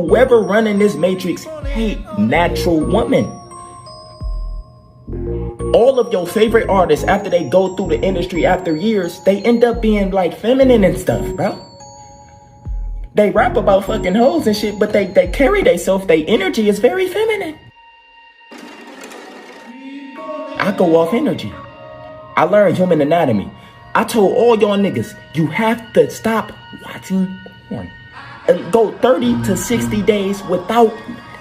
whoever running this matrix hate natural women. All of your favorite artists, after they go through the industry after years, they end up being like feminine and stuff, bro. They rap about fucking hoes and shit, but they carry themselves, their energy is very feminine. I go off energy. I learned human anatomy. I told all y'all niggas, you have to stop watching porn. And go 30 to 60 days without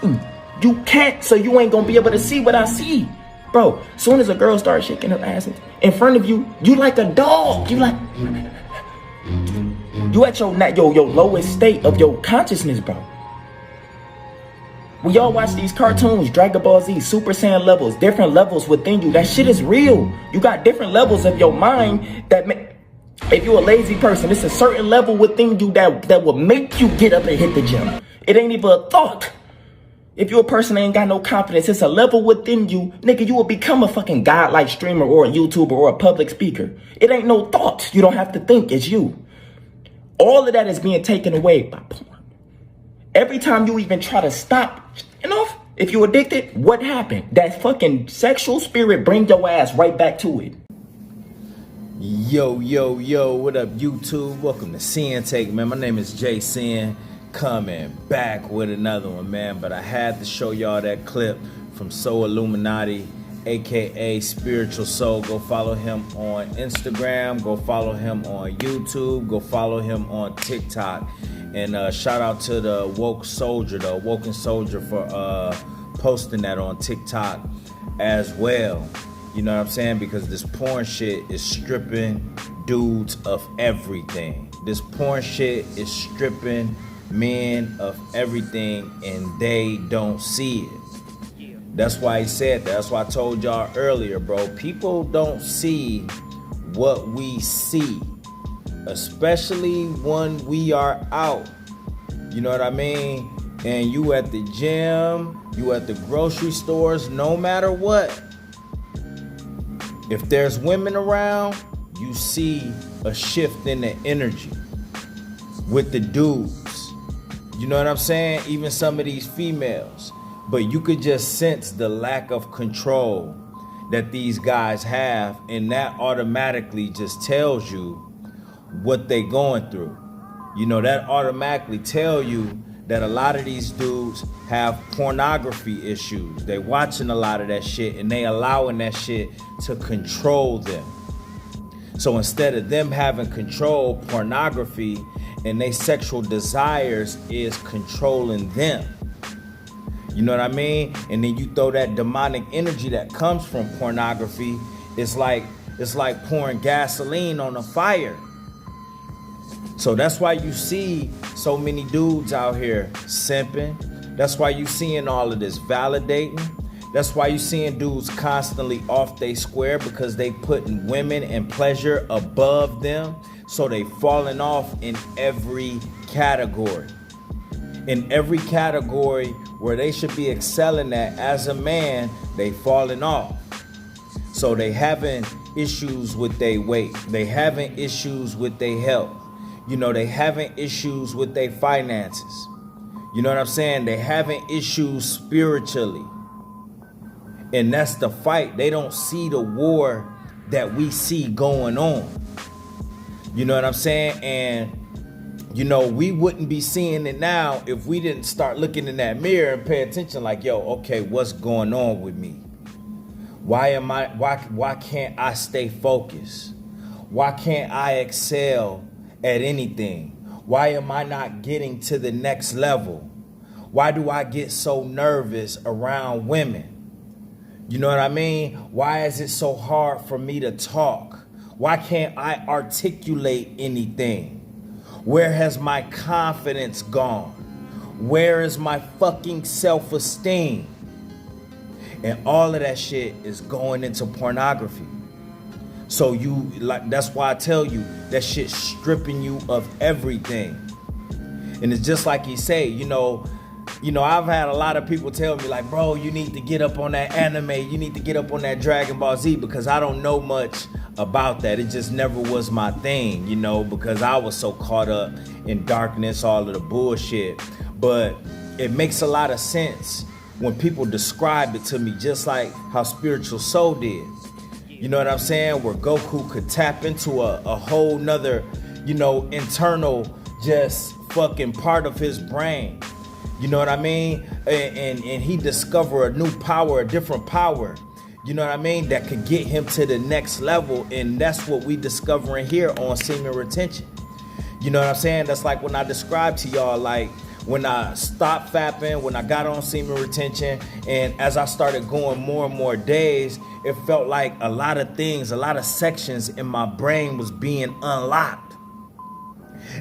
eating. You can't, so you ain't gonna be able to see what I see. Bro, as soon as a girl starts shaking her ass in front of you, you like a dog. You at your lowest state of your consciousness, bro. When y'all watch these cartoons, Dragon Ball Z, Super Saiyan levels, different levels within you, that shit is real. You got different levels of your mind that if you're a lazy person, it's a certain level within you that will make you get up and hit the gym. It ain't even a thought. If you're a person that ain't got no confidence, it's a level within you, nigga, you will become a fucking godlike streamer or a YouTuber or a public speaker. It ain't no thought. You don't have to think, it's you. All of that is being taken away by porn. Every time you even try to stop, if you're addicted, what happened? That fucking sexual spirit bring your ass right back to it. Yo, what up, YouTube? Welcome to Sinn-Take, man. My name is Sin, coming back with another one, man. But I had to show y'all that clip from So Illuminati, aka Spiritual Soul. Go follow him on Instagram. Go follow him on YouTube. Go follow him on TikTok. And shout out to the Woken Soldier for posting that on TikTok as well. You know what I'm saying? Because this porn shit is stripping dudes of everything. This porn shit is stripping men of everything, and they don't see it. That's why he said that. That's why I told y'all earlier, bro. People don't see what we see, especially when we are out. You know what I mean? And you at the gym, you at the grocery stores, no matter what. If there's women around, you see a shift in the energy with the dudes. You know what I'm saying? Even some of these females. But you could just sense the lack of control that these guys have, and that automatically just tells you what they going through. You know, that automatically tell you that a lot of these dudes have pornography issues. They watching a lot of that shit, and they allowing that shit to control them. So instead of them having control, pornography and their sexual desires is controlling them. You know what I mean? And then you throw that demonic energy that comes from pornography. It's like pouring gasoline on a fire. So that's why you see so many dudes out here simping. That's why you seeing all of this validating. That's why you seeing dudes constantly off they square, because they putting women and pleasure above them. So they falling off in every category. In every category where they should be excelling at as a man, they falling off. So they having issues with their weight. They having issues with their health. You know, they having issues with their finances. You know what I'm saying? They having issues spiritually. And that's the fight. They don't see the war that we see going on. You know what I'm saying? And, you know, we wouldn't be seeing it now if we didn't start looking in that mirror and pay attention like, yo, okay, what's going on with me? Why can't I stay focused? Why can't I excel at anything? Why am I not getting to the next level? Why do I get so nervous around women? You know what I mean? Why is it so hard for me to talk? Why can't I articulate anything? Where has my confidence gone? Where is my fucking self-esteem? And all of that shit is going into pornography. So that's why I tell you, that shit's stripping you of everything. And it's just like he say, you know, I've had a lot of people tell me like, bro, you need to get up on that anime. You need to get up on that Dragon Ball Z, because I don't know much about that. It just never was my thing, you know, because I was so caught up in darkness, all of the bullshit. But it makes a lot of sense when people describe it to me, just like how Spiritual Soul did. You know what I'm saying? Where Goku could tap into a whole nother, internal just fucking part of his brain. You know what I mean? And he discovered a new power, a different power. You know what I mean? That could get him to the next level. And that's what we discovering here on semen retention. You know what I'm saying? That's like when I described to y'all, like when I stopped fapping, when I got on semen retention, and as I started going more and more days, it felt like a lot of things, a lot of sections in my brain was being unlocked.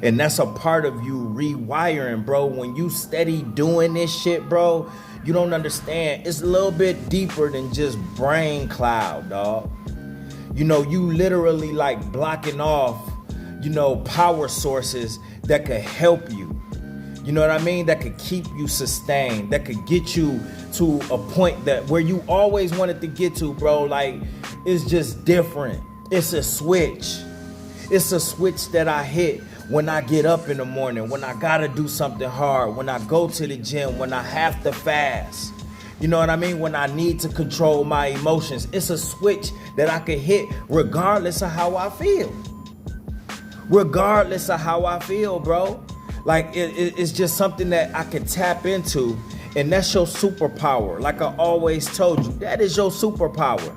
And that's a part of you rewiring, bro. When you steady doing this shit, bro, you don't understand. It's a little bit deeper than just brain cloud, dog. You literally like blocking off, power sources that could help you. You know what I mean? That could keep you sustained. That could get you to a point that where you always wanted to get to, bro. Like, it's just different. It's a switch. It's a switch that I hit when I get up in the morning, when I gotta do something hard, when I go to the gym, when I have to fast. You know what I mean? When I need to control my emotions. It's a switch that I can hit regardless of how I feel. Regardless of how I feel, bro. Like, it's just something that I can tap into, and that's your superpower. Like I always told you, that is your superpower.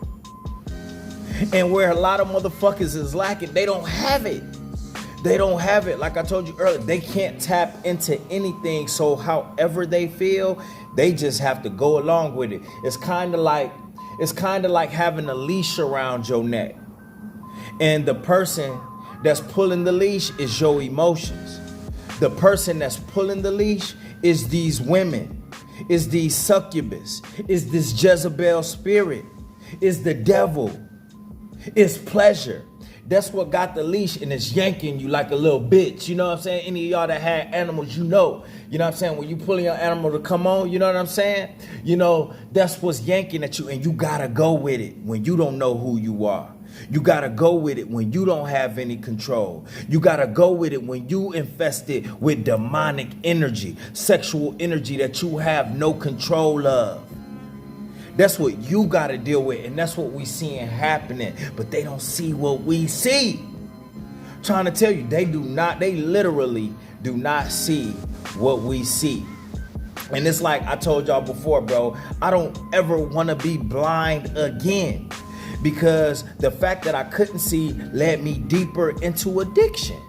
And where a lot of motherfuckers is lacking, they don't have it. They don't have it. Like I told you earlier, they can't tap into anything. So however they feel, they just have to go along with it. It's kind of like having a leash around your neck. And the person that's pulling the leash is your emotions. The person that's pulling the leash is these women, is these succubus, is this Jezebel spirit, is the devil, is pleasure. That's what got the leash, and it's yanking you like a little bitch. You know what I'm saying? Any of y'all that had animals, you know what I'm saying? When you pulling your animal to come on, you know what I'm saying? That's what's yanking at you, and you gotta go with it when you don't know who you are. You gotta go with it when you don't have any control. You gotta go with it when you infested with demonic energy, sexual energy that you have no control of. That's what you gotta deal with, and that's what we seeing happening. But they don't see what we see. I'm trying to tell you, they literally do not see what we see. And it's like I told y'all before, bro, I don't ever wanna be blind again. Because the fact that I couldn't see led me deeper into addiction.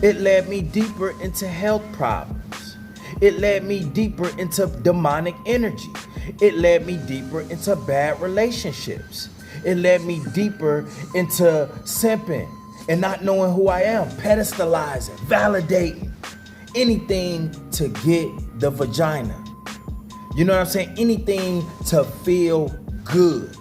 It led me deeper into health problems. It led me deeper into demonic energy. It led me deeper into bad relationships. It led me deeper into simping and not knowing who I am, pedestalizing, validating, anything to get the vagina. You know what I'm saying? Anything to feel good.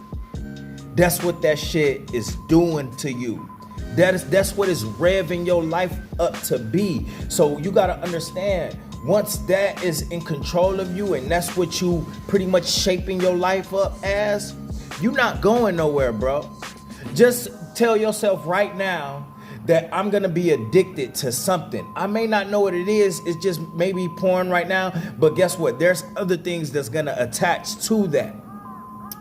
That's what that shit is doing to you. That's what is revving your life up to be. So you gotta understand, once that is in control of you and that's what you pretty much shaping your life up as, you're not going nowhere, bro. Just tell yourself right now that I'm gonna be addicted to something. I may not know what it is, it's just maybe porn right now, but guess what? There's other things that's gonna attach to that.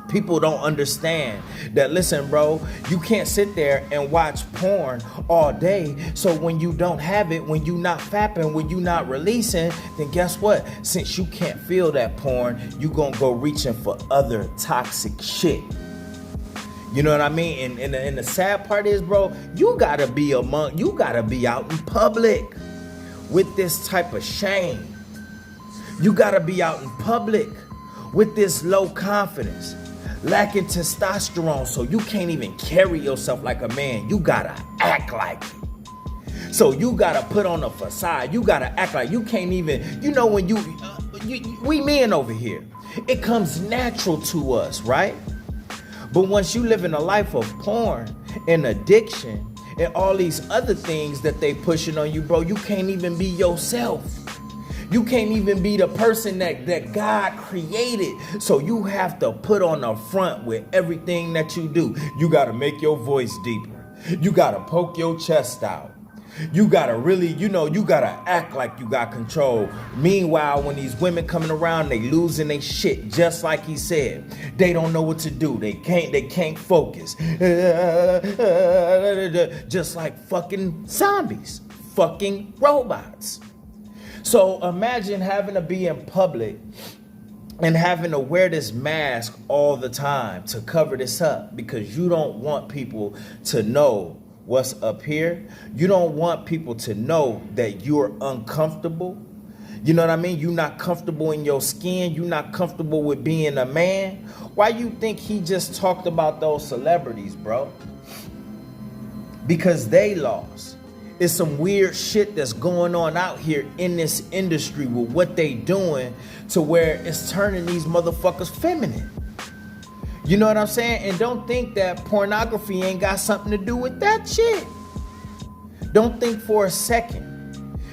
People don't understand that, listen, bro, you can't sit there and watch porn all day. So when you don't have it, when you not fapping, when you not releasing, then guess what? Since you can't feel that porn, you gonna go reaching for other toxic shit. You know what I mean? And the sad part is, bro, you gotta be out in public with this type of shame. You gotta be out in public with this low confidence, lacking testosterone, so you can't even carry yourself like a man. You gotta act like it. So you gotta put on a facade. You gotta act like you can't even, when we men over here, it comes natural to us, right? But once you live in a life of porn and addiction and all these other things that they pushing on you, bro, you can't even be yourself. You can't even be the person that God created. So you have to put on a front with everything that you do. You got to make your voice deeper. You got to poke your chest out. You gotta really, you gotta act like you got control. Meanwhile, when these women coming around, they losing their shit, just like he said. They don't know what to do. They can't focus. Just like fucking zombies, fucking robots. So imagine having to be in public and having to wear this mask all the time to cover this up because you don't want people to know what's up here. You don't want people to know that you're uncomfortable. You know what I mean? You're not comfortable in your skin. You're not comfortable with being a man. Why you think he just talked about those celebrities, bro? Because they lost. It's some weird shit that's going on out here in this industry with what they doing to where it's turning these motherfuckers feminine. You know what I'm saying? And don't think that pornography ain't got something to do with that shit. Don't think for a second.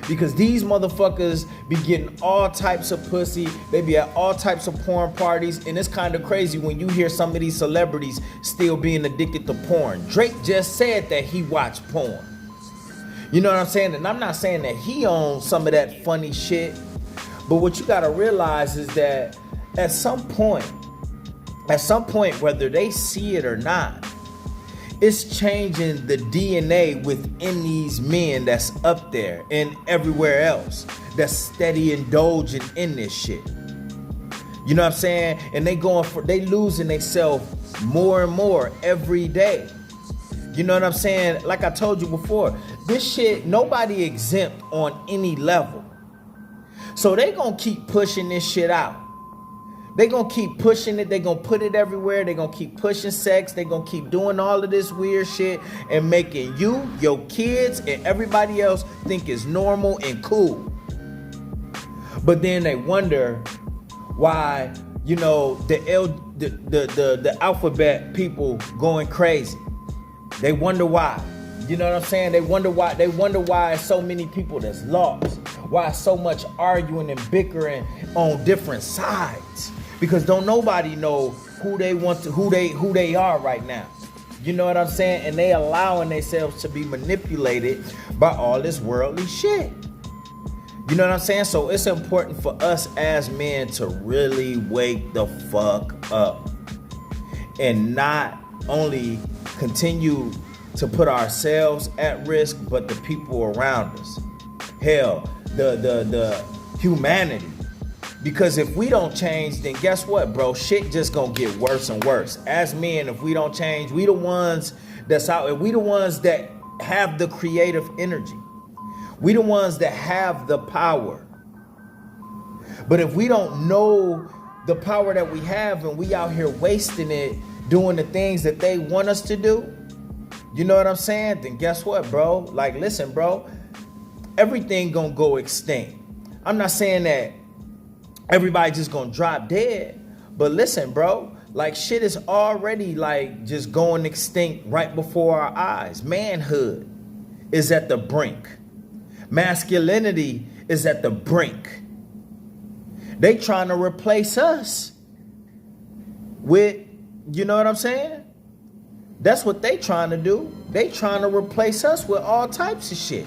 Because these motherfuckers be getting all types of pussy. They be at all types of porn parties. And it's kind of crazy when you hear some of these celebrities still being addicted to porn. Drake just said that he watched porn. You know what I'm saying? And I'm not saying that he owns some of that funny shit. But what you gotta realize is that at some point, whether they see it or not, it's changing the DNA within these men that's up there and everywhere else that's steady indulging in this shit. You know what I'm saying? And they losing themselves more and more every day. You know what I'm saying? Like I told you before, this shit, nobody exempt on any level. So they gonna keep pushing this shit out. They gonna keep pushing it. They gonna put it everywhere. They gonna keep pushing sex. They gonna keep doing all of this weird shit and making you, your kids, and everybody else think it's normal and cool. But then they wonder why, the alphabet people going crazy. They wonder why. You know what I'm saying? They wonder why so many people that's lost. Why so much arguing and bickering on different sides. Because don't nobody know who they are right now. You know what I'm saying? And they allowing themselves to be manipulated by all this worldly shit. You know what I'm saying? So it's important for us as men to really wake the fuck up and not only continue to put ourselves at risk, but the people around us. Hell, the humanity. Because if we don't change, then guess what, bro? Shit just gonna get worse and worse. As men, if we don't change, we the ones that's out there. We the ones that have the creative energy. We the ones that have the power. But if we don't know the power that we have and we out here wasting it doing the things that they want us to do, you know what I'm saying? Then guess what, bro? Like, listen, bro, everything gonna go extinct. I'm not saying that everybody just gonna drop dead, but listen, bro, like shit is already like just going extinct right before our eyes. Manhood is at the brink. Masculinity is at the brink. They trying to replace us with, you know what I'm saying? That's what they trying to do. They trying to replace us with all types of shit.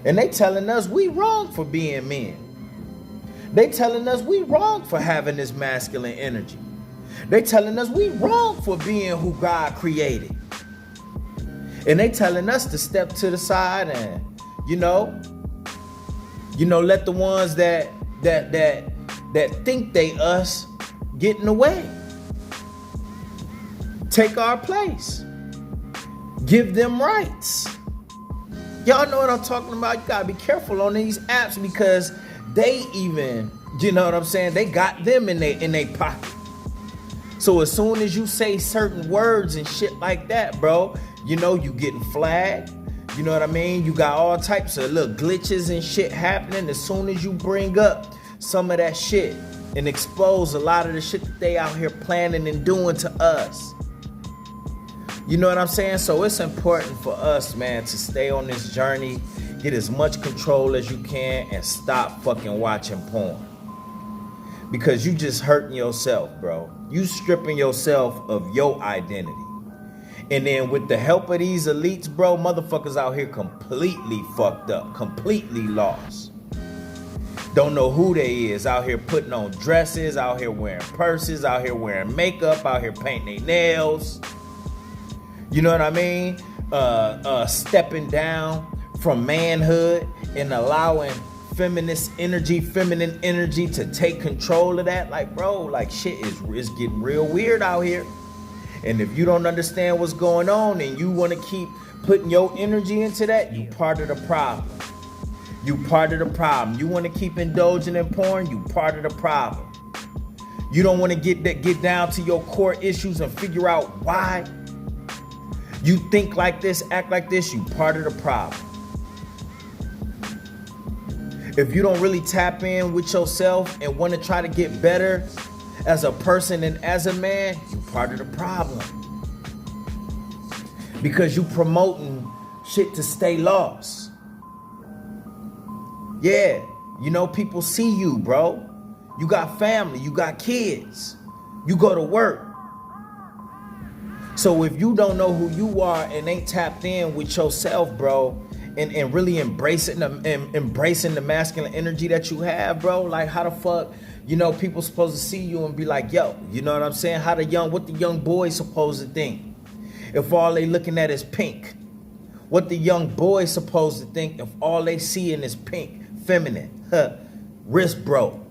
And they telling us we wrong for being men. They telling us we wrong for having this masculine energy. They telling us we wrong for being who God created. And they telling us to step to the side and, let the ones that think they us get in the way. Take our place. Give them rights. Y'all know what I'm talking about. You gotta be careful on these apps because they even, you know what I'm saying? They got them in their pocket. So as soon as you say certain words and shit like that, bro, you getting flagged. You know what I mean? You got all types of little glitches and shit happening as soon as you bring up some of that shit and expose a lot of the shit that they out here planning and doing to us. You know what I'm saying? So it's important for us, man, to stay on this journey, get as much control as you can, and stop fucking watching porn. Because you just hurting yourself, bro. You stripping yourself of your identity. And then with the help of these elites, bro, motherfuckers out here completely fucked up, completely lost. Don't know who they is, out here putting on dresses, out here wearing purses, out here wearing makeup, out here painting their nails. You know what I mean? Stepping down from manhood and allowing feminine energy to take control of that. Like, bro, like shit is getting real weird out here. And if you don't understand what's going on and you want to keep putting your energy into that, you part of the problem. You part of the problem. You want to keep indulging in porn, you part of the problem. You don't want to get down to your core issues and figure out why you think like this, act like this, you part of the problem. If you don't really tap in with yourself and want to try to get better as a person and as a man, you part of the problem. Because you promoting shit to stay lost. Yeah, you know, people see you, bro. You got family, you got kids, you go to work. So if you don't know who you are and ain't tapped in with yourself, bro, and really embracing the masculine energy that you have, bro, like how the fuck, you know, people supposed to see you and be like, yo, you know what I'm saying? What the young boys supposed to think if all they looking at is pink? What the young boys supposed to think if all they seeing is pink, feminine, wrist bro?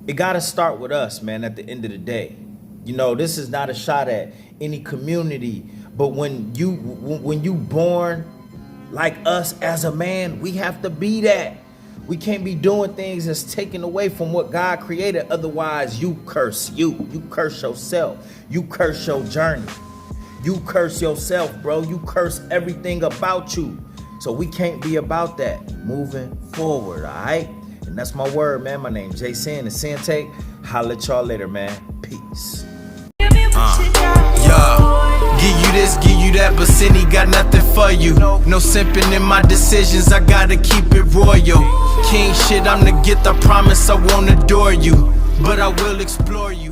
It gotta start with us, man, at the end of the day. You know, this is not a shot at any community, but when you born like us as a man, we have to be that. We can't be doing things that's taken away from what God created. Otherwise, you curse you. You curse yourself. You curse your journey. You curse yourself, bro. You curse everything about you. So we can't be about that moving forward, all right? And that's my word, man. My name's Sinn, the Sinn-Take. Holla at y'all later, man. Peace. Give you this, give you that, but Cindy got nothing for you. No simping in my decisions, I gotta keep it royal. King shit, I'm the gift, I promise I won't adore you, but I will explore you.